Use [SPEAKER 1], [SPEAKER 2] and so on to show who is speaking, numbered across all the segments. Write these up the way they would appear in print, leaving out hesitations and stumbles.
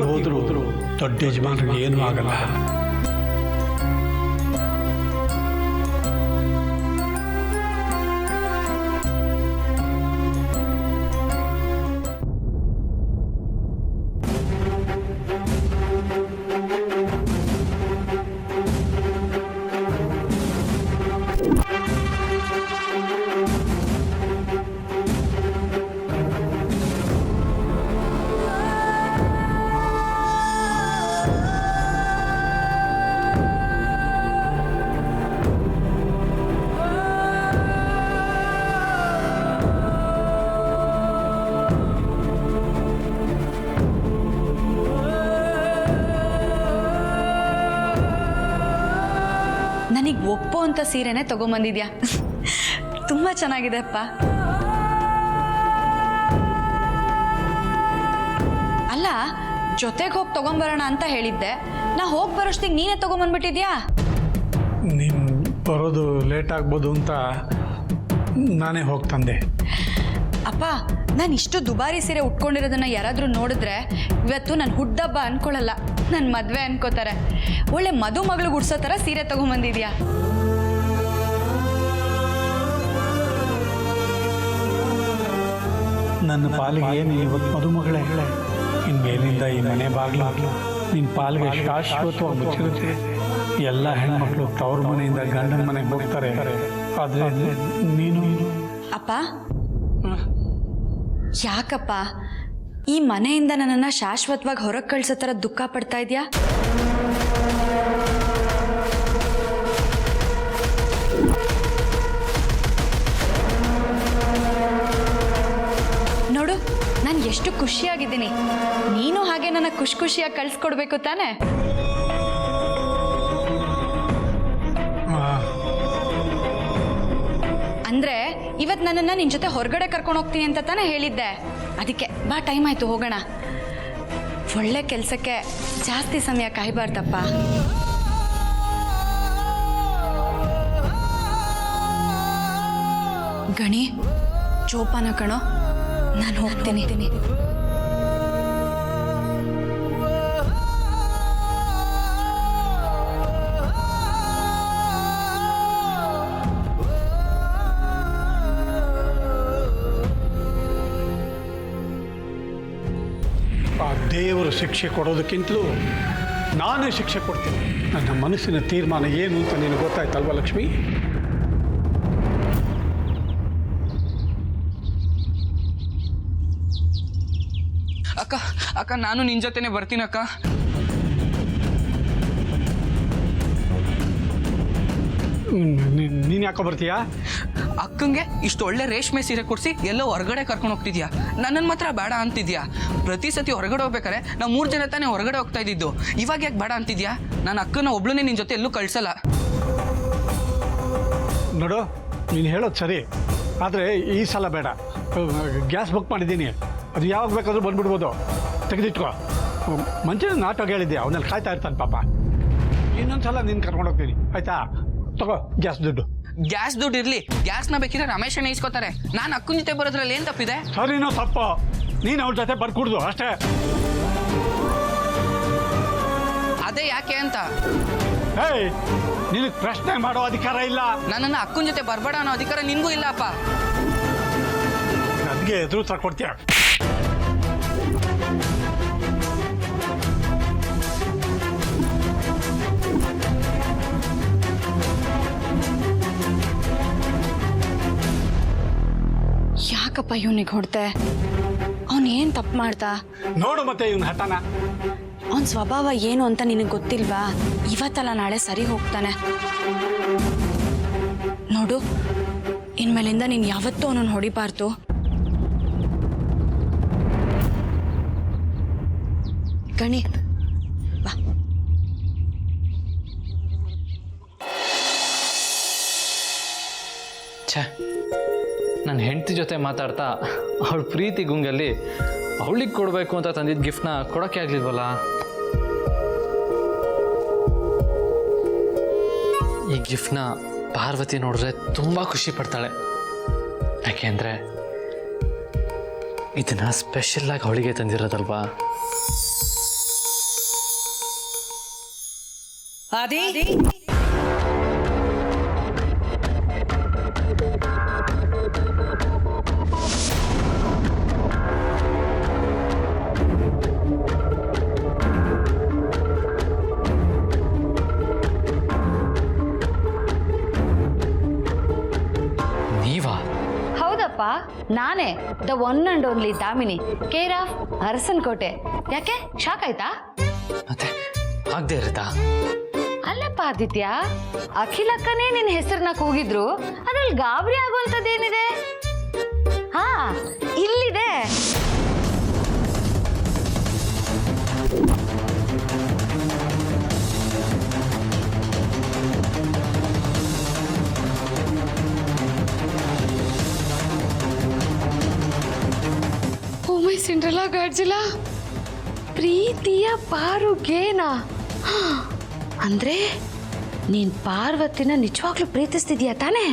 [SPEAKER 1] ಪಾರ್ವತಿ ಹೋದ್ರು ದೊಡ್ಡ ಯಜಮಾನ್ರಿಗೆ ಏನೂ ಆಗಲ್ಲ.
[SPEAKER 2] ನನಗೆ ಒಪ್ಪೋ ಅಂತ ಸೀರೆನೇ ತಗೊಂಬಂದಿದ್ಯಾ. ತುಂಬ ಚೆನ್ನಾಗಿದೆ ಅಪ್ಪ. ಅಲ್ಲ, ಜೊತೆಗೆ ಹೋಗಿ ತಗೊಂಬರೋಣ ಅಂತ ಹೇಳಿದ್ದೆ. ನಾ ಹೋಗಿ ಬರೋಷ್ಟಿಗೆ ನೀನೇ ತಗೊಂಬಂದ್ಬಿಟ್ಟಿದ್ಯಾ.
[SPEAKER 1] ನೀನು ಬರೋದು ಲೇಟ್ ಆಗ್ಬೋದು ಅಂತ ನಾನೇ ಹೋಗಿ ತಂದೆ.
[SPEAKER 2] ಅಪ್ಪ, ನಾನು ಇಷ್ಟು ದುಬಾರಿ ಸೀರೆ ಉಟ್ಕೊಂಡಿರೋದನ್ನ ಯಾರಾದರೂ ನೋಡಿದ್ರೆ ಇವತ್ತು ನನ್ನ ಹುಟ್ಟಹಬ್ಬ ಅನ್ಕೊಳ್ಳಲ್ಲ, ನನ್ನ ಮದುವೆ ಅನ್ಕೋತಾರೆ. ಒಳ್ಳೆ ಮದುಮಗಳಿಗೆ ಉಡ್ಸೋ ಥರ ಸೀರೆ ತಗೊಂಬಂದಿದ್ಯಾ.
[SPEAKER 1] ನನ್ನ ಪಾಲಿಗೆ ಏನು ಇವತ್ತು ಮದುಮಗಳೇ. ಇನ್ನು ಮೇಲಿಂದ ಈ ಮನೆ ಬಾಗಿಲು ನಿನ್ನ ಪಾಲಿಗೆ ಶಾಶ್ವತವಾಗಿ ಮುಚ್ಚಿರುತ್ತೆ. ಎಲ್ಲ ಹೆಣ್ಮಕ್ಳು ತವ್ರ ಮನೆಯಿಂದ ಗಂಡನ ಮನೆಗೆ ಹೋಗ್ತಾರೆ. ಆದರೆ ನೀನು
[SPEAKER 2] ಅಪ್ಪ, ಯಾಕಪ್ಪ ಈ ಮನೆಯಿಂದ ನನ್ನನ್ನು ಶಾಶ್ವತವಾಗಿ ಹೊರಗೆ ಕಳಿಸೋ ಥರ ದುಃಖ ಪಡ್ತಾ ಇದೆಯಾ? ನೋಡು, ನಾನು ಎಷ್ಟು ಖುಷಿಯಾಗಿದ್ದೀನಿ. ನೀನು ಹಾಗೆ ನನ್ನ ಖುಷಿಯಾಗಿ ಕಳಿಸ್ಕೊಡ್ಬೇಕು ತಾನೆ? ಅಂದ್ರೆ ಇವತ್ತು ನನ್ನನ್ನು ನಿನ್ನ ಜೊತೆ ಹೊರಗಡೆ ಕರ್ಕೊಂಡು ಹೋಗ್ತೀನಿ ಅಂತ ತಾನೇ ಹೇಳಿದ್ದೆ. ಅದಕ್ಕೆ ಬಾ, ಟೈಮ್ ಆಯ್ತು, ಹೋಗೋಣ. ಒಳ್ಳೆ ಕೆಲಸಕ್ಕೆ ಜಾಸ್ತಿ ಸಮಯ ಕಾಯಬಾರ್ದಪ್ಪ. ಗಣಿ, ಜೋಪಾನ ಕಣೋ, ನಾನು ಹೋಗ್ತೀನಿ.
[SPEAKER 1] ಆ ದೇವರು ಶಿಕ್ಷೆ ಕೊಡೋದಕ್ಕಿಂತಲೂ ನಾನೇ ಶಿಕ್ಷೆ ಕೊಡ್ತೀನಿ. ನನ್ನ ಮನಸ್ಸಿನ ತೀರ್ಮಾನ ಏನು ಅಂತ ನಿನಗೆ ಗೊತ್ತಾಯ್ತಲ್ವ ಲಕ್ಷ್ಮಿ?
[SPEAKER 3] ಅಕ್ಕ ಅಕ್ಕ ನಾನು ನಿನ್ನ ಜೊತೆನೆ ಬರ್ತೀನಿ ಅಕ್ಕ.
[SPEAKER 1] ನೀನು ಯಾಕೋ ಬರ್ತೀಯಾ?
[SPEAKER 3] ಅಕ್ಕಂಗೆ ಇಷ್ಟು ಒಳ್ಳೆ ರೇಷ್ಮೆ ಸೀರೆ ಕೊಡಿಸಿ ಎಲ್ಲೋ ಹೊರಗಡೆ ಕರ್ಕೊಂಡು ಹೋಗ್ತಿದ್ಯಾ, ನನ್ನನ್ನು ಮಾತ್ರ ಬೇಡ ಅಂತಿದ್ಯಾ. ಪ್ರತಿ ಸತಿ ಹೊರಗಡೆ ಹೋಗ್ಬೇಕಾರೆ ನಾವು 3 ಜನ ತಾನೇ ಹೊರಗಡೆ ಹೋಗ್ತಾ ಇದ್ದಿದ್ದು. ಇವಾಗ ಯಾಕೆ ಬೇಡ ಅಂತಿದ್ಯಾ? ನಾನು ಅಕ್ಕನ ಒಬ್ಳನ್ನೇ ನಿನ್ನ ಜೊತೆ ಎಲ್ಲೂ ಕಳ್ಸಲ್ಲ.
[SPEAKER 1] ನೋಡು, ನೀನು ಹೇಳೋದು ಸರಿ, ಆದರೆ ಈ ಸಲ ಬೇಡ. ಗ್ಯಾಸ್ ಬುಕ್ ಮಾಡಿದ್ದೀನಿ, ಅದು ಯಾವಾಗ ಬೇಕಾದರೂ ಬಂದುಬಿಡ್ಬೋದು. ತೆಗೆದಿಟ್ಕೋ. ಮಂಚಿನ ಆಟೋಗೆ ಹೇಳಿದ್ದೆ, ಅವನಲ್ಲಿ ಕಾಯ್ತಾ ಇರ್ತಾನೆ ಪಾಪ. ಇನ್ನೊಂದು ಸಲ ನೀನು ಕರ್ಕೊಂಡು ಹೋಗ್ತೀನಿ, ಆಯಿತಾ? ತಗೋ ಗ್ಯಾಸ್ ದುಡ್ಡು.
[SPEAKER 3] ಗ್ಯಾಸ್ ದುಡ್ಡು ಇರಲಿ, ಗ್ಯಾಸ್ನ ಬೇಕಿದ್ರೆ ರಮೇಶನೇ ಇಸ್ಕೋತಾರೆ. ನಾನು ಅಕ್ಕನ ಜೊತೆ ಬರೋದ್ರಲ್ಲಿ ಏನು ತಪ್ಪಿದೆ?
[SPEAKER 1] ಸರಿನೋ ತಪ್ಪು, ನೀನು ಅವ್ರ ಜೊತೆ ಬರ್ಕೂಡ್ದು ಅಷ್ಟೇ.
[SPEAKER 3] ಅದೇ ಯಾಕೆ ಅಂತ.
[SPEAKER 1] ಹೇಯ್, ನಿನಗೆ ಪ್ರಶ್ನೆ ಮಾಡೋ ಅಧಿಕಾರ ಇಲ್ಲ.
[SPEAKER 3] ನನ್ನನ್ನು ಅಕ್ಕನ ಜೊತೆ ಬರಬೇಡ ಅನ್ನೋ ಅಧಿಕಾರ ನಿನಗೂ ಇಲ್ಲ ಅಪ್ಪ.
[SPEAKER 1] ನನಗೆ ಎದುರು ತಗೊಡ್ತೀಯ.
[SPEAKER 2] ಯಾಕಪ್ಪ ಇವನಿಗೆ ಹೊಡ್ತೆ? ಅವನೇನು ತಪ್ಪು ಮಾಡ್ತಾ?
[SPEAKER 1] ನೋಡು ಮತ್ತೆ ಇವನ ಹಠನ.
[SPEAKER 2] ಅವನ ಸ್ವಭಾವ ಏನು ಅಂತ ನಿನಗೆ ಗೊತ್ತಿಲ್ವಾ? ಇವತ್ತಲ್ಲ ನಾಳೆ ಸರಿ ಹೋಗ್ತಾನೆ. ನೋಡು, ಇನ್ಮೇಲಿಂದ ನೀನು ಯಾವತ್ತೂ ಅವನನ್ನು ಹೊಡಿಬಾರ್ದು. ಗಣಿ, ಬಾ.
[SPEAKER 4] ಛೇ, ನನ್ನ ಹೆಂಡತಿ ಜೊತೆ ಮಾತಾಡ್ತಾ ಅವಳ ಪ್ರೀತಿ ಗುಂಗಲ್ಲಿ ಅವಳಿಗೆ ಕೊಡಬೇಕು ಅಂತ ತಂದಿದ್ದ ಗಿಫ್ಟ್ನ ಕೊಡೋಕ್ಕೆ ಆಗಲಿಲ್ವಲ್ಲ. ಈ ಗಿಫ್ಟ್ನ ಪಾರ್ವತಿ ನೋಡಿದ್ರೆ ತುಂಬ ಖುಷಿ ಪಡ್ತಾಳೆ. ಯಾಕೆಂದರೆ ಇದನ್ನು ಸ್ಪೆಷಲ್ಲಾಗಿ ಅವಳಿಗೆ ತಂದಿರೋದಲ್ವಾ.
[SPEAKER 5] ಆದಿ
[SPEAKER 4] ನೀವಾ?
[SPEAKER 2] ಹೌದಪ್ಪ, ನಾನೇ the one and only Damini, care of Arasankote. ಯಾಕೆ ಶಾಕ್ ಆಯ್ತಾ?
[SPEAKER 4] ಮತ್ತೆ ಆಗದೆ ಇರುತ್ತಾ?
[SPEAKER 2] ಅಲ್ಲಪ್ಪ ಆದಿತ್ಯ, ಅಖಿಲಕ್ಕನೇ ನಿನ್ನ ಹೆಸರನ್ನ ಕೂಗಿದ್ರು ಅದ್ರಲ್ಲಿ ಗಾಬರಿ ಆಗುವಂಥದ್ದೇನಿದೆ? ಹಾ, ಇಲ್ಲಿದೆ. ಓ ಮೈ ಸಿಂಡ್ರೆಲಾ ಗಾಡ್ಜಿಲಾ, ಪ್ರೀತಿಯ ಪಾರುಗೇನಾ? ಅಂದ್ರೆ ನೀನ್ ಪಾರ್ವತಿನ ನಿಜವಾಗ್ಲೂ ಪ್ರೀತಿಸ್ತಿದ್ಯಾ ತಾನೇ?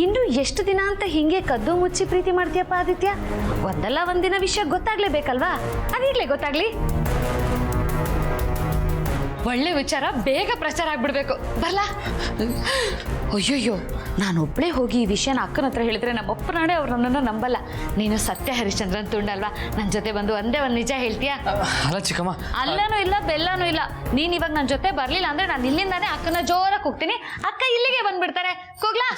[SPEAKER 2] ಇನ್ನು ಎಷ್ಟು ದಿನ ಅಂತ ಹಿಂಗೆ ಕದ್ದು ಮುಚ್ಚಿ ಪ್ರೀತಿ ಮಾಡ್ತೀಯಪ್ಪ ಆದಿತ್ಯ? ಒಂದಲ್ಲ ಒಂದಿನ ವಿಷಯ ಗೊತ್ತಾಗ್ಲೇಬೇಕಲ್ವಾ? ಅದಿರ್ಲಿ ಗೊತ್ತಾಗ್ಲಿ. ಒಳ್ಳೆ ವಿಚಾರ ಬೇಗ ಪ್ರಚಾರ ಆಗ್ಬಿಡ್ಬೇಕು. ಬರ್ಲಾ? ಅಯ್ಯೋಯ್ಯೋ, ನಾನೊಬ್ಳೇ ಹೋಗಿ ಈ ವಿಷಯನ ಅಕ್ಕನ ಹತ್ರ ಹೇಳಿದ್ರೆ ನಮ್ಮಪ್ಪ ನಾಡೆ ಅವ್ರು ನನ್ನನ್ನು ನಂಬಲ್ಲ. ನೀನು ಸತ್ಯ ಹರಿಶ್ಚಂದ್ರನ್ ತುಂಡಲ್ವಾ? ನನ್ನ ಜೊತೆ ಬಂದು ಒಂದೇ ಒಂದು ನಿಜ ಹೇಳ್ತೀಯಾ?
[SPEAKER 4] ಅಲ್ಲ ಚಿಕ್ಕಮ್ಮ,
[SPEAKER 2] ಅಲ್ಲನೂ ಇಲ್ಲ ಬೆಲ್ಲನೂ ಇಲ್ಲ. ನೀನ್ ಇವಾಗ ನನ್ನ ಜೊತೆ ಬರ್ಲಿಲ್ಲ ಅಂದ್ರೆ ನಾನು ಇಲ್ಲಿಂದಾನೆ ಅಕ್ಕನ ಜೋರಾಗಿ ಕೂಗ್ತೀನಿ. ಅಕ್ಕ ಇಲ್ಲಿಗೆ ಬಂದ್ಬಿಡ್ತಾರೆ. ಕೂಗ್ಲಾ?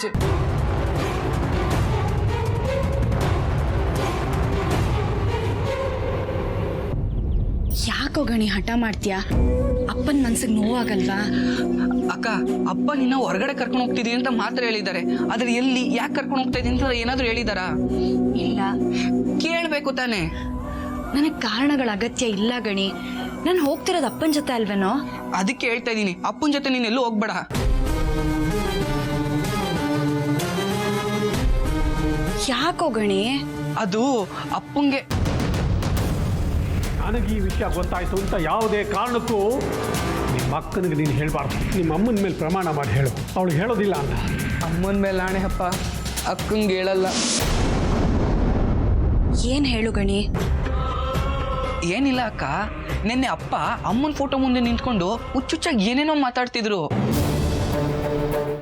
[SPEAKER 2] ಯಾಕೋ ಗಣಿ ಹಠ ಮಾಡ್ತೀಯಾ? ಅಪ್ಪನ ಮನ್ಸಿಗೆ ನೋವಾಗಲ್ವಾ?
[SPEAKER 3] ಅಕ್ಕ, ಅಪ್ಪ ನಿನ್ನ ಹೊರಗಡೆ ಕರ್ಕೊಂಡು ಹೋಗ್ತಿದ್ದೀನಿ ಅಂತ ಮಾತ್ರ ಹೇಳಿದ್ದಾರೆ. ಆದ್ರೆ ಎಲ್ಲಿ, ಯಾಕೆ ಕರ್ಕೊಂಡು ಹೋಗ್ತಾ ಇದ್ದೀನಿ ಅಂತ ಏನಾದ್ರು ಹೇಳಿದಾರಾ?
[SPEAKER 2] ಇಲ್ಲ.
[SPEAKER 3] ಕೇಳ್ಬೇಕು ತಾನೆ.
[SPEAKER 2] ನನಗೆ ಕಾರಣಗಳ ಅಗತ್ಯ ಇಲ್ಲ ಗಣಿ. ನಾನು ಹೋಗ್ತಿರೋದು ಅಪ್ಪನ ಜೊತೆ ಅಲ್ವೇನೋ?
[SPEAKER 3] ಅದಕ್ಕೆ ಹೇಳ್ತಾ ಇದ್ದೀನಿ, ಅಪ್ಪನ ಜೊತೆ ನೀನ್ ಎಲ್ಲೂ ಹೋಗ್ಬೇಡ.
[SPEAKER 2] ಯಾಕೋ ಗಣಿ?
[SPEAKER 3] ಅದು ಅಪ್ಪಂಗೆ.
[SPEAKER 1] ನನಗೆ ಈ ವಿಷಯ ಗೊತ್ತಾಯ್ತು ಅಂತ ಯಾವುದೇ ಕಾರಣಕ್ಕೂ ನಿಮ್ಮ ಅಕ್ಕನಿಗೆ ನೀನು ಹೇಳಬಾರ್ದು. ನಿಮ್ಮ ಅಮ್ಮನ ಮೇಲೆ ಪ್ರಮಾಣ ಮಾಡಿ ಹೇಳು, ಅವಳು ಹೇಳೋದಿಲ್ಲ ಅಂತ.
[SPEAKER 3] ಅಮ್ಮನ ಮೇಲೆ ಆಣೆ ಅಪ್ಪ, ಅಕ್ಕಂಗೆ ಹೇಳಲ್ಲ.
[SPEAKER 2] ಏನು ಹೇಳು ಗಣಿ?
[SPEAKER 3] ಏನಿಲ್ಲ ಅಕ್ಕ, ನಿನ್ನೆ ಅಪ್ಪ ಅಮ್ಮನ ಫೋಟೋ ಮುಂದೆ ನಿಂತ್ಕೊಂಡು ಹುಚ್ಚುಚ್ಚಾಗಿ ಏನೇನೋ ಮಾತಾಡ್ತಿದ್ರು.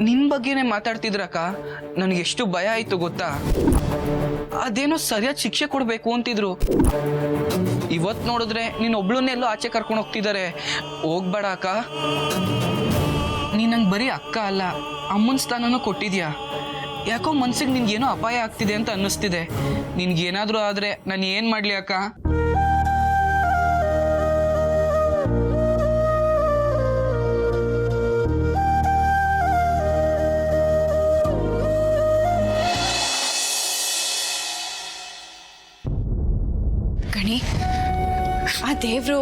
[SPEAKER 3] ನಿನ್ ಬಗ್ಗೆನೇ ಮಾತಾಡ್ತಿದ್ರಕ್ಕ. ನನಗೆ ಎಷ್ಟು ಭಯ ಆಯ್ತು ಗೊತ್ತಾ? ಅದೇನೋ ಸರಿಯಾದ ಶಿಕ್ಷೆ ಕೊಡ್ಬೇಕು ಅಂತಿದ್ರು. ಇವತ್ ನೋಡಿದ್ರೆ ನೀನ್ ಒಬ್ಳನ್ನೆಲ್ಲೋ ಆಚೆ ಕರ್ಕೊಂಡು ಹೋಗ್ತಿದ್ದಾರೆ. ಹೋಗ್ಬೇಡ ಅಕ್ಕ. ನೀನ್ ನಂಗೆ ಬರೀ ಅಕ್ಕ ಅಲ್ಲ, ಅಮ್ಮನ ಸ್ಥಾನನೂ ಕೊಟ್ಟಿದ್ಯಾ. ಯಾಕೋ ಮನ್ಸಿಗೆ ನಿನ್ಗೇನೋ ಅಪಾಯ ಆಗ್ತಿದೆ ಅಂತ ಅನ್ನಿಸ್ತಿದೆ. ನಿನ್ಗೇನಾದ್ರೂ ಆದ್ರೆ ನಾನು ಏನ್ ಮಾಡ್ಲಿ ಅಕ್ಕ?
[SPEAKER 2] ಗಣಿ, ಆ ದೇವ್ರು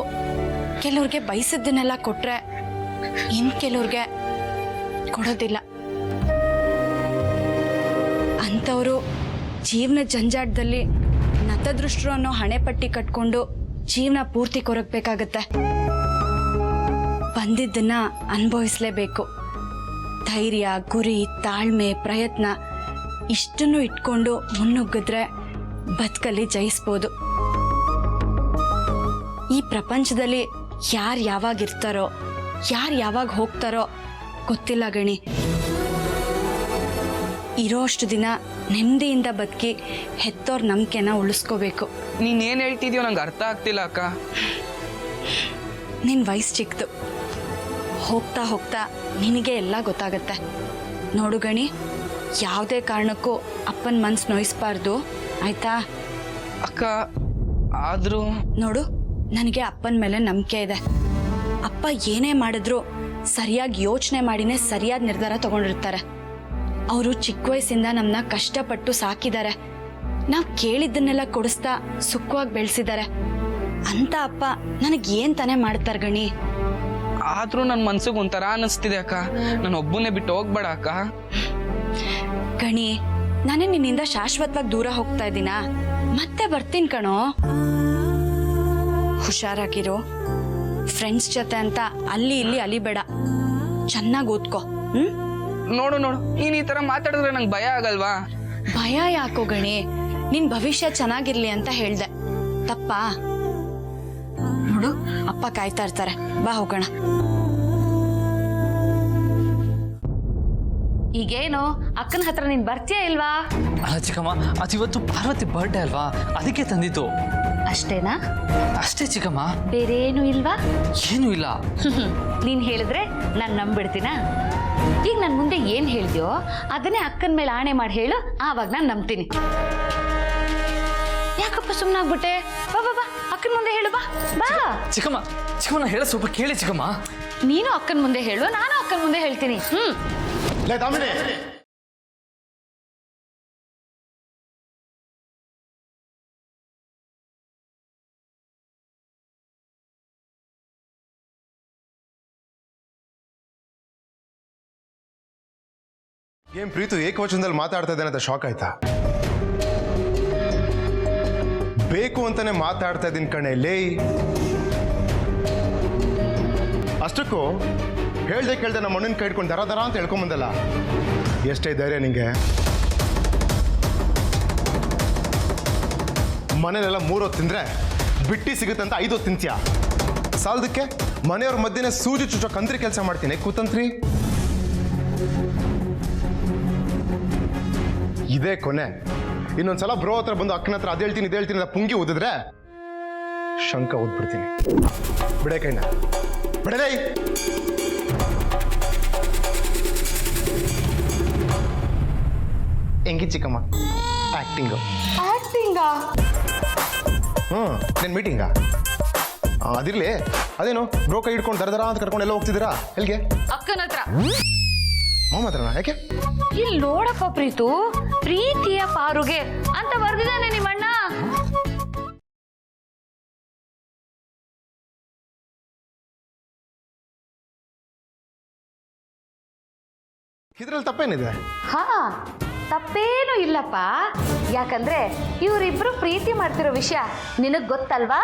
[SPEAKER 2] ಕೆಲವ್ರಿಗೆ ಬಯಸಿದ್ದನ್ನೆಲ್ಲ ಕೊಟ್ರೆ ಇನ್ ಕೆಲವ್ರಿಗೆ ಕೊಡೋದಿಲ್ಲ. ಅಂಥವರು ಜೀವನ ಜಂಜಾಟದಲ್ಲಿ ನತದೃಷ್ಟರು ಅನ್ನೋ ಹಣೆ ಪಟ್ಟಿ ಕಟ್ಕೊಂಡು ಜೀವನ ಪೂರ್ತಿ ಕೊರಗಬೇಕಾಗತ್ತೆ. ಬಂದಿದ್ದನ್ನ ಅನುಭವಿಸ್ಲೇಬೇಕು. ಧೈರ್ಯ, ಗುರಿ, ತಾಳ್ಮೆ, ಪ್ರಯತ್ನ ಇಷ್ಟನ್ನು ಇಟ್ಕೊಂಡು ಮುನ್ನುಗ್ಗಿದ್ರೆ ಬದುಕಲ್ಲಿ ಜಯಿಸ್ಬೋದು. ಈ ಪ್ರಪಂಚದಲ್ಲಿ ಯಾರು ಯಾವಾಗ ಇರ್ತಾರೋ, ಯಾರು ಯಾವಾಗ ಹೋಗ್ತಾರೋ ಗೊತ್ತಿಲ್ಲ ಗಣಿ. ಇರೋ ಅಷ್ಟು ದಿನ ನೆಮ್ಮದಿಯಿಂದ ಬದುಕಿ ಹೆತ್ತೋರ್ ನಂಬಿಕೆನ ಉಳಿಸ್ಕೋಬೇಕು.
[SPEAKER 3] ನೀನೇನು ಹೇಳ್ತಿದ್ಯೋ ನಂಗೆ ಅರ್ಥ ಆಗ್ತಿಲ್ಲ ಅಕ್ಕ.
[SPEAKER 2] ನಿನ್ನ ವಯಸ್ಸು ಚಿಕ್ಕದು. ಹೋಗ್ತಾ ಹೋಗ್ತಾ ನಿನಗೆ ಎಲ್ಲ ಗೊತ್ತಾಗತ್ತೆ. ನೋಡು ಗಣಿ, ಯಾವುದೇ ಕಾರಣಕ್ಕೂ ಅಪ್ಪನ ಮನ್ಸು ನೋಯಿಸ್ಬಾರ್ದು, ಆಯ್ತಾ?
[SPEAKER 3] ಅಕ್ಕ, ಆದರೂ
[SPEAKER 2] ನೋಡು, ನನಗೆ ಅಪ್ಪನ ಮೇಲೆ ನಂಬಿಕೆ ಇದೆ. ಅಪ್ಪ ಏನೇ ಮಾಡಿದ್ರು ಸರಿಯಾಗಿ ಯೋಚನೆ ಮಾಡಿನೇ ಸರಿಯಾದ ನಿರ್ಧಾರ ತಗೊಂಡಿರ್ತಾರೆ. ಅವರು ಚಿಕ್ಕ ವಯಸ್ಸಿಂದ ನಮ್ಮನ್ನ ಕಷ್ಟಪಟ್ಟು ಸಾಕಿದ್ದಾರೆ. ನಾವು ಕೇಳಿದ್ದನ್ನೆಲ್ಲ ಕೊಡಿಸ್ತಾ ಸುಖವಾಗಿ ಬೆಳೆಸಿದ್ದಾರೆ. ಅಂತ ಅಪ್ಪ ನನಗೆ ಏನ್ ತಾನೇ ಮಾಡ್ತಾರೆ ಗಣಿ?
[SPEAKER 3] ಆದ್ರೂ ನನ್ನ ಮನ್ಸಿಗೆ ಒಂಥರ ಅನ್ನಿಸ್ತಿದೆ ಅಕ್ಕ. ನಾನು ಒಬ್ಬನೇ ಬಿಟ್ಟು ಹೋಗ್ಬೇಡ ಅಕ್ಕ.
[SPEAKER 2] ಗಣಿ, ನಾನೇ ನಿನ್ನಿಂದ ಶಾಶ್ವತವಾಗಿ ದೂರ ಹೋಗ್ತಾ ಇದ್ದೀನಾ? ಮತ್ತೆ ಬರ್ತೀನಿ ಕಣೋ. ಹುಷಾರಾಗಿರೋ. ಫ್ರೆಂಡ್ಸ್ ಜೊತೆ ಅಂತ ಅಲ್ಲಿ ಇಲ್ಲಿ ಅಲಿಬೇಡ. ಚೆನ್ನಾಗಿ ಓದ್ಕೋ.
[SPEAKER 3] ನೋಡು ನೀನ್ ಈ ತರ ಮಾತಾಡಿದ್ರೆ ನಂಗೆ ಭಯ ಆಗಲ್ವಾ?
[SPEAKER 2] ಭಯ ಯಾಕೋ ಗಣಿ? ನಿನ್ ಭವಿಷ್ಯ ಚೆನ್ನಾಗಿರ್ಲಿ ಅಂತ ಹೇಳ್ದೆ, ತಪ್ಪಾ? ಅಪ್ಪ ಕಾಯ್ತಾ ಇರ್ತಾರೆ. ಬಾ ಹೋಗೋಣ.
[SPEAKER 5] ಈಗೇನು ಅಕ್ಕನ ಹತ್ರ ನೀನ್ ಬರ್ತೀಯಾ ಇಲ್ವಾ?
[SPEAKER 4] ಅಲ್ಲ ಚಿಕ್ಕಮ್ಮ, ಅದು ಇವತ್ತು ಪಾರ್ವತಿ ಬರ್ಡೇ ಅಲ್ವಾ, ಅದಕ್ಕೆ ತಂದಿತ್ತು.
[SPEAKER 5] ಅಷ್ಟೇನಾ?
[SPEAKER 4] ಅಷ್ಟೇ ಚಿಕ್ಕಮ್ಮ,
[SPEAKER 5] ಬೇರೇನು ಇಲ್ವಾ?
[SPEAKER 4] ಏನೂ ಇಲ್ಲ.
[SPEAKER 5] ನೀನ್ ಹೇಳಿದ್ರೆ ನಾನು ನಂಬಿಡ್ತೀನಾ? ಈಗ ನನ್ ಮುಂದೆ ಏನ್ ಹೇಳಿದ್ಯೋ ಅದನ್ನೇ ಅಕ್ಕನ ಮೇಲೆ ಆಣೆ ಮಾಡಿ ಹೇಳು, ಆವಾಗ ನಾನು ನಂಬ್ತೀನಿ. ಯಾಕಪ್ಪ ಸುಮ್ಮನಾಗ್ಬಿಟ್ಟೆ? ಬಾ ಬಾ ಬಾ, ಅಕ್ಕನ ಮುಂದೆ ಹೇಳು. ಬಾ ಬಾ.
[SPEAKER 4] ಚಿಕ್ಕಮ್ಮ ಚಿಕ್ಕಮ್ಮ, ನಾ ಹೇಳ ಸ್ವಲ್ಪ ಕೇಳಿ ಚಿಕ್ಕಮ್ಮ.
[SPEAKER 5] ನೀನು ಅಕ್ಕನ ಮುಂದೆ ಹೇಳು, ನಾನು ಅಕ್ಕನ ಮುಂದೆ ಹೇಳ್ತೀನಿ.
[SPEAKER 6] ಏನ್ ಪ್ರೀತು ಏಕವಚನದಲ್ಲಿ ಮಾತಾಡ್ತಾ ಇದ್ದೇನೆ ಅಂತ ಶಾಕ್ ಆಯ್ತಾ? ಬೇಕು ಅಂತಾನೆ ಮಾತಾಡ್ತಾ ಇದ್ದೀನಿ ಕಣೆ ಲೇ. ಅಷ್ಟಕ್ಕೂ ಹೇಳ್ದೆ ಕೇಳ್ದೆ ನಮ್ಮ ಮಣ್ಣನ ಕೈ ಹಿಡ್ಕೊಂಡು ದರ ದರ ಅಂತ ಹೇಳ್ಕೊಂಬಂದಲ್ಲ, ಎಷ್ಟೇ ಧೈರ್ಯ ನಿಂಗೆ? ಮನೇಲೆಲ್ಲ 3 ಹೊತ್ತು ತಿಂದ್ರೆ ಬಿಟ್ಟಿ ಸಿಗುತ್ತೆ ಅಂತ 5 ಹೊತ್ತು ತಿಂತ್ಯಾ? ಸಾಲದಕ್ಕೆ ಮನೆಯವ್ರ ಮಧ್ಯೆ ಸೂಜಿ ಚುಚ್ಚೋ ಕಂತ್ರಿ ಕೆಲಸ ಮಾಡ್ತೀನಿ ಕುತಂತ್ರಿ. ಇದೇ ಕೊನೆ. ಇನ್ನೊಂದ್ಸಲ ಬ್ರೋ ಹತ್ರ ಬಂದು ಅಕ್ಕನ ಹತ್ರ ಅದ್ ಹೇಳ್ತೀನಿ ಅಂತ ಪುಂಗಿ ಊದಿದ್ರೆ ಶಂಕ ಊದ್ಬಿಡ್ತೀನಿ. ಬಿಡೆ ಕೈನ, ಬಿಡಲೇ. ಹೆಂಗಿ ಚಿಕ್ಕಮ್ಮ ಆಕ್ಟಿಂಗು? ನಿನ್ ಮೀಟಿಂಗಾ? ಅದಿರ್ಲಿ, ಅದೇನು ಬ್ರೋ ಕೈ ಹಿಡ್ಕೊಂಡು ದರ ಅಂತ ಕರ್ಕೊಂಡು ಎಲ್ಲ ಹೋಗ್ತಿದ್ದೀರಾ? ಎಲ್ಲಿಗೆ?
[SPEAKER 5] ಅಕ್ಕನ ಹತ್ರ.
[SPEAKER 6] ಮಾಮ ಹತ್ರನಾ? ಯಾಕೆ?
[SPEAKER 5] ಇಲ್ಲಿ ನೋಡಪ್ಪ ಪ್ರೀತು, ಪ್ರೀತಿಯ ಪಾರುಗೆ ಅಂತ ಬರ್ದಿದ್ದಾನೆ ನಿಮ್ಮಣ್ಣ.
[SPEAKER 6] ಇದ್ರಲ್ಲಿ ತಪ್ಪೇನಿದೆ?
[SPEAKER 5] ಹಾ, ತಪ್ಪೇನು ಇಲ್ಲಪ್ಪ. ಯಾಕಂದ್ರೆ ಇವರಿಬ್ರು ಪ್ರೀತಿ ಮಾಡ್ತಿರೋ ವಿಷಯ ನಿನಗ್ ಗೊತ್ತಲ್ವಾ?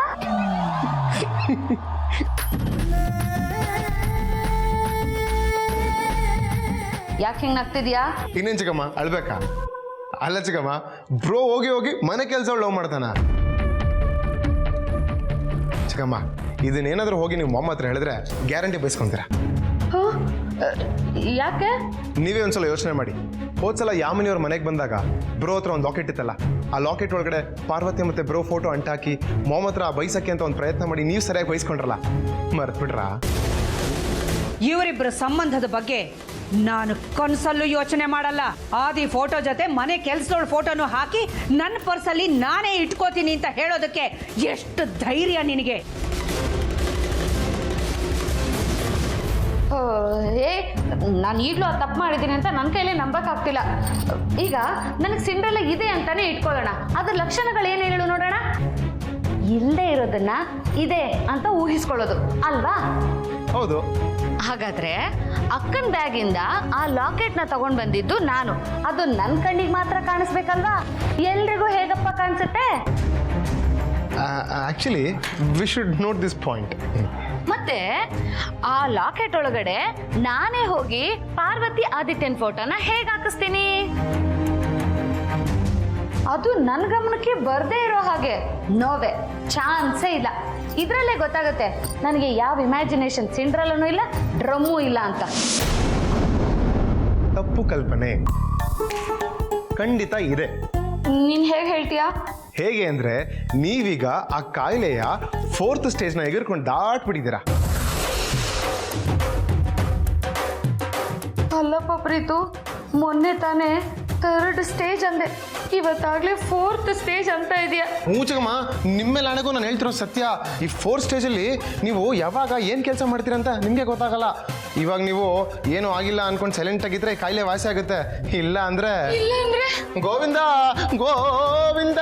[SPEAKER 5] ಯಾಕೆ ಹಿಂಗ್ ನಗ್ತಿದ್ಯಾ?
[SPEAKER 6] ಇನ್ನೇನ್ ಚಿಕ್ಕಮ್ಮ ಅಳ್ಬೇಕಾ? ಅಲ್ಲ ಚಿಕ್ಕಮ್ಮ, ಬ್ರೋ ಹೋಗಿ ಹೋಗಿ ಮನೆ ಕೆಲಸ ಲವ್ ಮಾಡ್ತಾನ. ಚಿಕ್ಕಮ್ಮ, ಇದನ್ನೇನಾದ್ರೂ ಹೋಗಿ ನೀವು ಮೊಮ್ಮ ಹತ್ರ ಹೇಳಿದ್ರೆ ಗ್ಯಾರಂಟಿ ಬೈಸ್ಕೊಂತೀರ.
[SPEAKER 5] ಯಾಕೆ?
[SPEAKER 6] ನೀವೇ ಒಂದ್ಸಲ ಯೋಚನೆ ಮಾಡಿ. ಹೋದ್ಸಲ ಯಾಮಿನಿಯವ್ರ ಮನೆಗೆ ಬಂದಾಗ ಬ್ರೋ ಹತ್ರ ಒಂದು ಲಾಕೆಟ್ ಇತ್ತಲ್ಲ, ಆ ಲಾಕೆಟ್ ಒಳಗಡೆ ಪಾರ್ವತಿ ಮತ್ತೆ ಬ್ರೋ ಫೋಟೋ ಅಂಟಾಕಿ ಮೊಮ್ಮ ಹತ್ರ ಬೈಸಕ್ಕೆ ಅಂತ ಒಂದು ಪ್ರಯತ್ನ ಮಾಡಿ ನೀವು ಸರಿಯಾಗಿ ಬೈಸ್ಕೊಂಡ್ರಲ್ಲ, ಮರ್ತ್ಬಿಟ್ರಾ?
[SPEAKER 7] ಇವರಿಬ್ಬರ ಸಂಬಂಧದ ಬಗ್ಗೆ ನಾನು ಕನಸಲ್ಲೂ ಯೋಚನೆ ಮಾಡಲ್ಲ. ಆದಿ ಫೋಟೋ ಜೊತೆ ಮನೆ ಕೆಲಸದವಳ ಫೋಟೋನು ಹಾಕಿ ನನ್ನ ಪರ್ಸಲ್ಲಿ ನಾನೇ ಇಟ್ಕೋತೀನಿ ಅಂತ ಹೇಳೋದಕ್ಕೆ ಎಷ್ಟು ಧೈರ್ಯ ನಿನಗೆ?
[SPEAKER 5] ನಾನು ಈಗಲೂ ಅದು ತಪ್ಪು ಮಾಡಿದ್ದೀನಿ ಅಂತ ನನ್ನ ಕೈಲೇ ನಂಬಕ್ಕಾಗ್ತಿಲ್ಲ. ಈಗ ನನಗೆ ಸಿಂಡ್ರೆಲ್ಲ ಇದೆ ಅಂತಾನೆ ಇಟ್ಕೊಳ್ಳೋಣ, ಅದ್ರ ಲಕ್ಷಣಗಳು ಏನು ಹೇಳು ನೋಡೋಣ. ಇಲ್ಲದೆ ಇರೋದನ್ನ ಇದೆ ಅಂತ ಊಹಿಸ್ಕೊಳ್ಳೋದು ಅಲ್ವಾ?
[SPEAKER 6] ಹೌದು.
[SPEAKER 5] ಹಾಗಾದ್ರೆ ಅಕ್ಕನ ಬ್ಯಾಗಿಂದ ಆ ಲಾಕೆಟ್ನ ತಗೊಂಡು ಬಂದಿದ್ದು ನಾನು. ಅದು ನನ್ನ ಕಣ್ಣಿಗೆ ಮಾತ್ರ ಕಾಣಿಸ್ಬೇಕಲ್ವಾ? ಎಲ್ರಿಗೂ ಹೇಗಪ್ಪ ಕಾಣಿಸುತ್ತೆ?
[SPEAKER 6] Actually we should note this point.
[SPEAKER 5] ಮತ್ತೆ ಆ ಲಾಕೆಟ್ ಒಳಗಡೆ ನಾನೇ ಹೋಗಿ ಪಾರ್ವತಿ ಆದಿತ್ಯನ್ ಫೋಟೋನ ಹೇಗೆ ಹಾಕಿಸ್ತೀನಿ? ಅದು ನನ್ನ ಗಮನಕ್ಕೆ ಬರ್ದೇ ಇರೋ ಹಾಗೆ ನೋವೇ ಚಾನ್ಸೇ ಇಲ್ಲ. ಇದರಲ್ಲೇ ಗೊತ್ತಾಗುತ್ತೆ ನನಗೆ ಯಾವ ಇಮ್ಯಾಜಿನೇಷನ್ ಸಿಂಡ್ರಲ್ಲೂ ಇಲ್ಲ, ಡ್ರಮ್ಮೂ ಇಲ್ಲ ಅಂತ.
[SPEAKER 6] ತಪ್ಪು ಕಲ್ಪನೆ ಖಂಡಿತ ಇದೆ.
[SPEAKER 5] ನೀನ್ ಹೇಗೆ ಹೇಳ್ತೀಯಾ?
[SPEAKER 6] ಹೇಗೆ ಅಂದ್ರೆ ನೀವೀಗ ಆ ಕಾಯಿಲೆಯ 4th ಸ್ಟೇಜ್ನ ಎಗರ್ಕೊಂಡು ದಾಟ್ಬಿಟ್ಟಿದ್ದೀರಾ.
[SPEAKER 5] ಅಲ್ಲಪ್ಪ ಪ್ರೀತು, ಮೊನ್ನೆ ತಾನೇ 3rd ಸ್ಟೇಜ್ ಅಂದೆ, ಇವತ್ತಾಗ್ಲೇ 4th ಸ್ಟೇಜ್ ಅಂತ ಇದೆಯಾ?
[SPEAKER 6] ಮೂಚಗಮ್ಮ, ನಿಮ್ಮೇಲೆ ನನಗೂ ನಾನು ಹೇಳ್ತಿರೋ ಸತ್ಯ. ಈ 4th ಸ್ಟೇಜಲ್ಲಿ ನೀವು ಯಾವಾಗ ಏನು ಕೆಲಸ ಮಾಡ್ತೀರಂತ ನಿಮಗೆ ಗೊತ್ತಾಗಲ್ಲ. ಇವಾಗ ನೀವು ಏನೂ ಆಗಿಲ್ಲ ಅನ್ಕೊಂಡು ಸೈಲೆಂಟ್ ಆಗಿದ್ರೆ ಕಾಯಿಲೆ ವಾಸಿ ಆಗುತ್ತೆ. ಇಲ್ಲ ಅಂದ್ರೆ ಗೋವಿಂದ ಗೋವಿಂದ.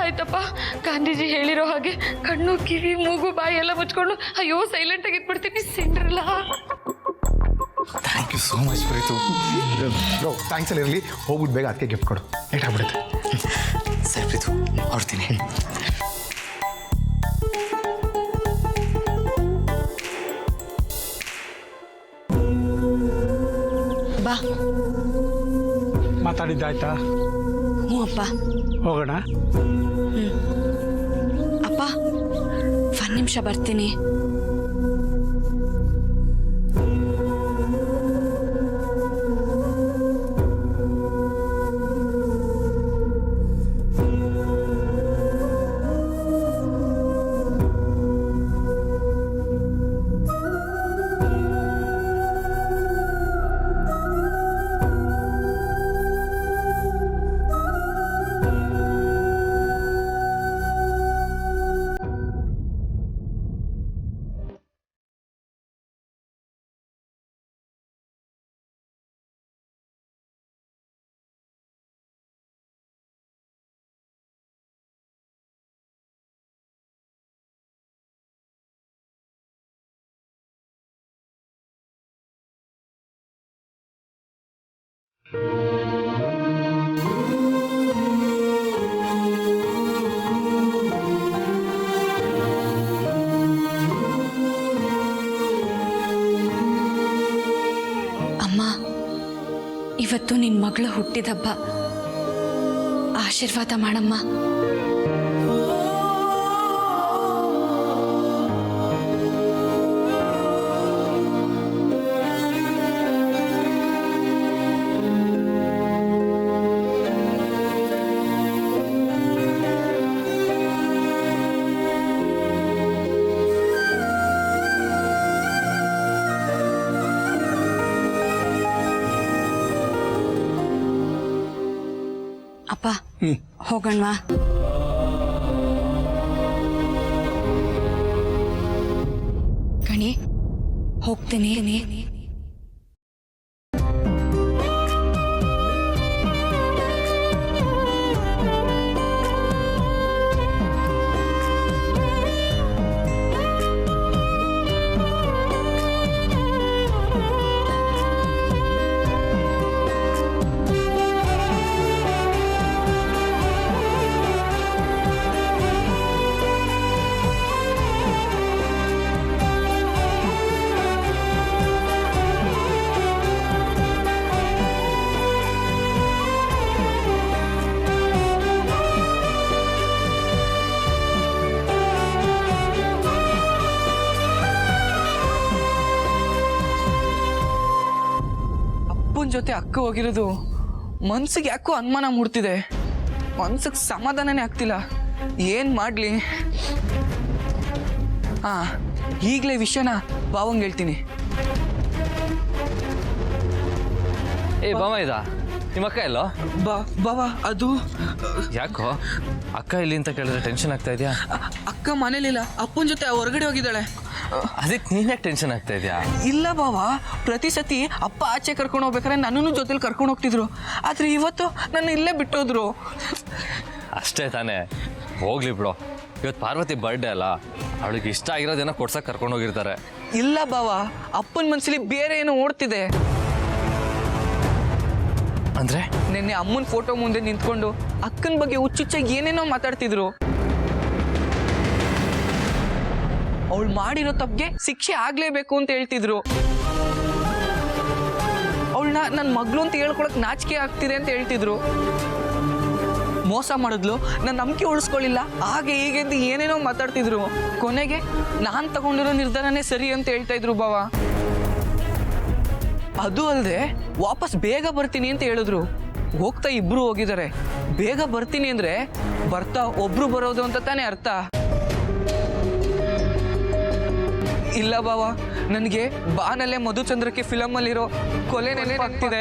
[SPEAKER 5] ಆಯ್ತಪ್ಪ, ಗಾಂಧೀಜಿ ಹೇಳಿರೋ ಹಾಗೆ ಕಣ್ಣು ಕಿವಿ ಮೂಗು ಬಾಯಿ ಎಲ್ಲ ಮುಚ್ಕೊಂಡು ಅಯ್ಯೋ ಸೈಲೆಂಟ್ ಆಗಿ ಇಟ್ಬಿಡ್ತೀನಿ. Cinderella,
[SPEAKER 6] thank you so much Preethu. Thanks ಅಲ್ಲಿ ಇರಲಿ, ಹೋಗ್ಬಿಟ್ಟು ಬೇಗ ಅದಕ್ಕೆ ಗಿಫ್ಟ್ ಕೊಡು, ಲೇಟ್ ಆಗ್ಬಿಡುತ್ತೆ.
[SPEAKER 4] ಸರಿ ಪ್ರೀತು, ಹೊರಡ್ತೀನಿ.
[SPEAKER 2] ಬಾ.
[SPEAKER 1] ಮಾತಾಡಿದ್ದಾಯ್ತಾ?
[SPEAKER 2] ಹ್ಞೂ ಅಪ್ಪ.
[SPEAKER 1] ಹೋಗೋಣ.
[SPEAKER 2] ಅಪ್ಪ, ಒಂದು ನಿಮಿಷ ಬರ್ತೀನಿ. ಅಮ್ಮ, ಇವತ್ತು ನಿನ್ನ ಮಗಳು ಹುಟ್ಟಿದಬ್ಬ. ಆಶೀರ್ವಾದ ಮಾಡಮ್ಮ. ಅಪ್ಪ, ಹೋಗೋಣವಾ? ಗಣಿ, ಹೋಗ್ತೀನಿ.
[SPEAKER 3] ಜೊತೆ ಅಕ್ಕ ಹೋಗಿರೋದು ಮನ್ಸಿಗೆ ಯಾಕೋ ಅನುಮಾನ ಮೂಡ್ತಿದೆ. ಮನ್ಸಿಗೆ ಸಮಾಧಾನನೇ ಆಗ್ತಿಲ್ಲ. ಏನ್ ಮಾಡ್ಲಿ? ಈಗಲೇ ವಿಷಯನ ಬಾವಂಗ್ ಹೇಳ್ತೀನಿ.
[SPEAKER 4] ಏ ಬಾವ, ನಿಮ್ಮ ಅಕ್ಕ ಎಲ್ಲೋ?
[SPEAKER 3] ಬಾವ, ಅದು
[SPEAKER 4] ಯಾಕೋ ಅಕ್ಕ ಇಲ್ಲಿ ಅಂತ ಕೇಳಿದ್ರೆ ಟೆನ್ಷನ್ ಆಗ್ತಾ ಇದೆಯಾ?
[SPEAKER 3] ಅಕ್ಕ ಮನೇಲಿಲ್ಲ, ಅಪ್ಪನ ಜೊತೆ ಹೊರಗಡೆ ಹೋಗಿದ್ದಾಳೆ.
[SPEAKER 4] ಅದಕ್ಕೆ ನೀನ್ ಯಾಕೆ ಟೆನ್ಷನ್ ಆಗ್ತಾ ಇದೆಯಾ?
[SPEAKER 3] ಇಲ್ಲ ಬಾವ, ಪ್ರತಿ ಸತಿ ಅಪ್ಪ ಆಚೆ ಕರ್ಕೊಂಡು ಹೋಗ್ಬೇಕಾದ್ರೆ ನನ್ನನ್ನು ಜೊತೆಲಿ ಕರ್ಕೊಂಡು ಹೋಗ್ತಿದ್ರು. ಆದ್ರೆ ಇವತ್ತು ನನ್ನ ಇಲ್ಲೇ ಬಿಟ್ಟೋದ್ರು.
[SPEAKER 4] ಅಷ್ಟೇ ತಾನೇ, ಹೋಗ್ಲಿ ಬಿಡೋ. ಇವತ್ತು ಪಾರ್ವತಿ ಬರ್ಡೇ ಅಲ್ಲ, ಅವಳಿಗೆ ಇಷ್ಟ ಆಗಿರೋದೇನೋ ಕೊಡ್ಸಕ್ಕೆ ಕರ್ಕೊಂಡು ಹೋಗಿರ್ತಾರೆ.
[SPEAKER 3] ಇಲ್ಲ ಬಾವ, ಅಪ್ಪನ ಮನಸ್ಸಲ್ಲಿ ಬೇರೆ ಏನೋ ಓಡ್ತಿದೆ.
[SPEAKER 4] ಅಂದ್ರೆ
[SPEAKER 3] ನಿನ್ನೆ ಅಮ್ಮನ ಫೋಟೋ ಮುಂದೆ ನಿಂತ್ಕೊಂಡು ಅಕ್ಕನ ಬಗ್ಗೆ ಹುಚ್ಚುಚ್ಚಾಗಿ ಏನೇನೋ ಮಾತಾಡ್ತಿದ್ರು. ಅವಳು ಮಾಡಿರೋ ತಪ್ಪಿಗೆ ಶಿಕ್ಷೆ ಆಗ್ಲೇಬೇಕು ಅಂತ ಹೇಳ್ತಿದ್ರು. ಅವಳನ್ನ ನನ್ನ ಮಗಳು ಅಂತ ಹೇಳ್ಕೊಳಕ್ ನಾಚಿಕೆ ಆಗ್ತಿದೆ ಅಂತ ಹೇಳ್ತಿದ್ರು. ಮೋಸ ಮಾಡಿದ್ಲು, ನನ್ನ ನಂಬಿಕೆ ಉಳಿಸ್ಕೊಳ್ಳಿಲ್ಲ, ಹಾಗೆ ಹೀಗೆ ಅಂತ ಏನೇನೋ ಮಾತಾಡ್ತಿದ್ರು. ಕೊನೆಗೆ ನಾನು ತಗೊಂಡಿರೋ ನಿರ್ಧಾರನೇ ಸರಿ ಅಂತ ಹೇಳ್ತಾ ಇದ್ರು ಬಾವ. ಅದು ಅಲ್ಲದೆ ವಾಪಸ್ ಬೇಗ ಬರ್ತೀನಿ ಅಂತ ಹೇಳಿದ್ರು. ಹೋಗ್ತಾ ಇಬ್ರು ಹೋಗಿದ್ದಾರೆ. ಬೇಗ ಬರ್ತೀನಿ ಅಂದ್ರೆ ಬರ್ತಾ ಒಬ್ರು ಬರೋದು ಅಂತ ತಾನೇ ಅರ್ಥ. ಇಲ್ಲ ಬಾವ, ನನಗೆ ಬಾನಲ್ಲೇ ಮಧುಚಂದ್ರಕ್ಕೆ ಫಿಲಮಲ್ಲಿರೋ ಕೊಲೆ ನೆನೆ ಆಗ್ತಿದೆ.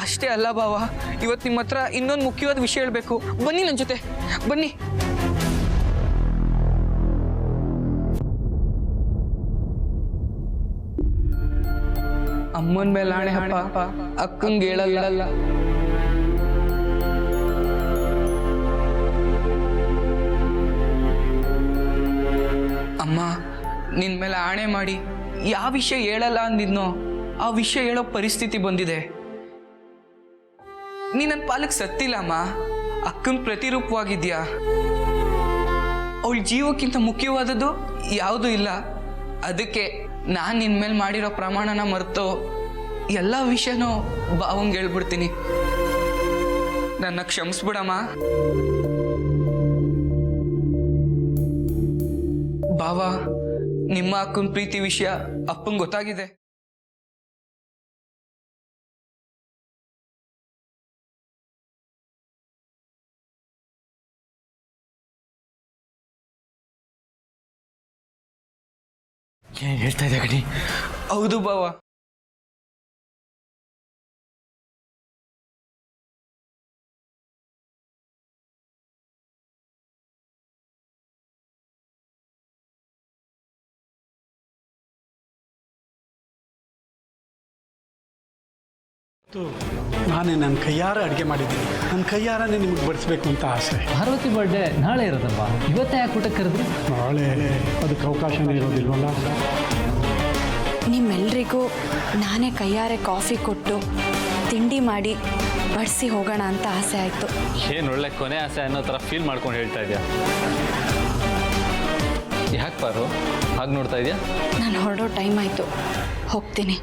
[SPEAKER 3] ಅಷ್ಟೇ ಅಲ್ಲ ಬಾವ, ಇವತ್ತು ನಿಮ್ಮ ಹತ್ರ ಇನ್ನೊಂದು ಮುಖ್ಯವಾದ ವಿಷಯ ಹೇಳ್ಬೇಕು. ಬನ್ನಿ ನನ್ನ ಜೊತೆ, ಬನ್ನಿ. ಅಮ್ಮನ ಮೇಲೆ ಆಣೆ ಹಪ್ಪ, ಅಕ್ಕಂಗೆ ಹೇಳಲ್ಲ. ಅಮ್ಮ, ನಿನ್ ಮೇಲೆ ಆಣೆ ಮಾಡಿ ಯಾವ ವಿಷಯ ಹೇಳಲ್ಲ ಅಂದಿದ್ನೋ ಆ ವಿಷಯ ಹೇಳೋ ಪರಿಸ್ಥಿತಿ ಬಂದಿದೆ. ನೀ ನನ್ನ ಪಾಲಕ್ ಸತ್ತಿಲ್ಲ ಅಮ್ಮ, ಅಕ್ಕನ ಪ್ರತಿರೂಪವಾಗಿದ್ಯಾ. ಅವಳ ಜೀವಕ್ಕಿಂತ ಮುಖ್ಯವಾದದ್ದು ಯಾವುದೂ ಇಲ್ಲ. ಅದಕ್ಕೆ ನಾನು ನಿನ್ನ ಮೇಲೆ ಮಾಡಿರೋ ಪ್ರಮಾಣನ ಮರೆತು ಎಲ್ಲ ವಿಷಯನೂ ಬಾವಂಗೆ ಹೇಳ್ಬಿಡ್ತೀನಿ. ನನ್ನ ಕ್ಷಮಿಸ್ಬಿಡಮ್ಮ. ಬಾವಾ, ನಿಮ್ಮ ಅಕ್ಕನ ಪ್ರೀತಿ ವಿಷಯ ಅಪ್ಪಂಗೆ ಗೊತ್ತಾಗಿದೆ.
[SPEAKER 4] ಏನು ಹೇಳ್ತಾ ಇದ್ದೆ ಗಣಿ?
[SPEAKER 3] ಹೌದು ಬಾವಾ.
[SPEAKER 1] ನಾನೇ ನನ್ನ ಕೈಯಾರ ಅಡುಗೆ ಮಾಡಿದ್ದೀನಿ, ನನ್ನ ಕೈಯಾರನೇ ನಿಮಗೆ ಬಡಿಸ್ಬೇಕು ಅಂತ ಆಸೆ.
[SPEAKER 4] ಪಾರ್ವತಿ ಬರ್ಡೇ ನಾಳೆ ಇರೋದಲ್ವಾ? ಇವತ್ತೇ ಯಾಕೆ ಊಟಕ್ಕೆ ಕರೆದ್ರಿ?
[SPEAKER 1] ನಾಳೆ ಅದಕ್ಕೆ ಅವಕಾಶನೇ ಇರೋದಿಲ್ವಲ್ಲ.
[SPEAKER 2] ನಿಮ್ಮೆಲ್ರಿಗೂ ನಾನೇ ಕೈಯಾರೆ ಕಾಫಿ ಕೊಟ್ಟು ತಿಂಡಿ ಮಾಡಿ ಬಡಿಸಿ ಹೋಗೋಣ ಅಂತ ಆಸೆ ಆಯಿತು.
[SPEAKER 4] ಏನು ಒಳ್ಳೆ ಕೊನೆ ಆಸೆ ಅನ್ನೋ ಥರ ಫೀಲ್ ಮಾಡ್ಕೊಂಡು ಹೇಳ್ತಾ ಇದೆಯಾ? ಯಾಕೆ ಪಾರು ಹಾಗೆ ನೋಡ್ತಾ ಇದೆಯಾ?
[SPEAKER 2] ನಾನು ಹೊರಡೋ ಟೈಮ್ ಆಯಿತು, ಹೋಗ್ತೀನಿ.